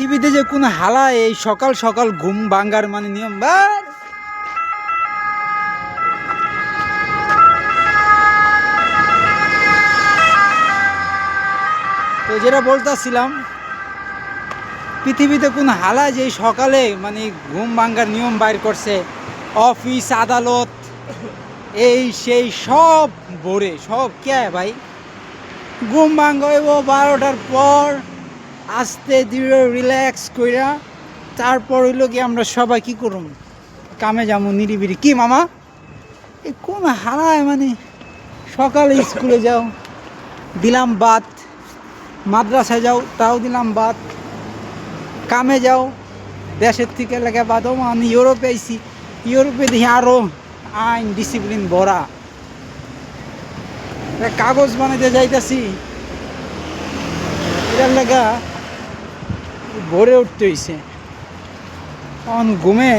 পৃথিবীতে যে কোন হালা এই সকাল সকাল ঘুম ভাঙ্গার মানে নিয়ম তো যেটা বলতেছিলাম, পৃথিবীতে কোন হালা যে সকালে মানে ঘুম ভাঙ্গার নিয়ম বাইর করছে, অফিস আদালত এই সেই সব ভোরে সব কে ভাই ঘুম ভাঙ্গ হইব 12টার পর, আস্তে ধীরে রিল্যাক্স কইরা তারপর হইলো কি আমরা সবাই কি করুম, কামে যাবো নিরিবিরি। কি মামা এই কোন হারায় মানে সকালে স্কুলে যাও দিলাম বাদ, মাদ্রাসায় যাও তাও দিলাম বাদ, কামে যাও দেশের থেকে লেগে বাদও আমি ইউরোপে আইছি, ইউরোপে দেখি আরও আইন ডিসিপ্লিন ভরা, কাগজ বানাইতে যাইতাছি এটার লেগা ভরে উঠতে হইছে, তখন ঘুমে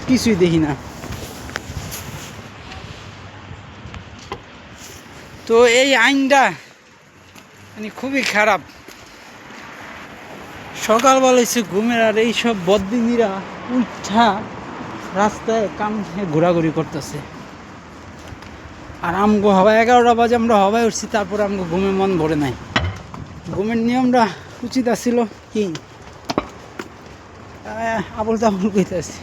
কিছুই দেখি না। তো এই আইনটা মানে খুবই খারাপ। সকালবেলা এসে ঘুমের আর এইসব বদিনীরা উঠা রাস্তায় কাম ঘোরাঘুরি করতেছে, আর আমগো হওয়া 11টা বাজে আমরা হবাই উঠছি, তারপর আমগো ঘুমে মন ভরে নাই। ঘুমের নিয়মটা উচিত আছিল কি আবল তাবল কইতেছি।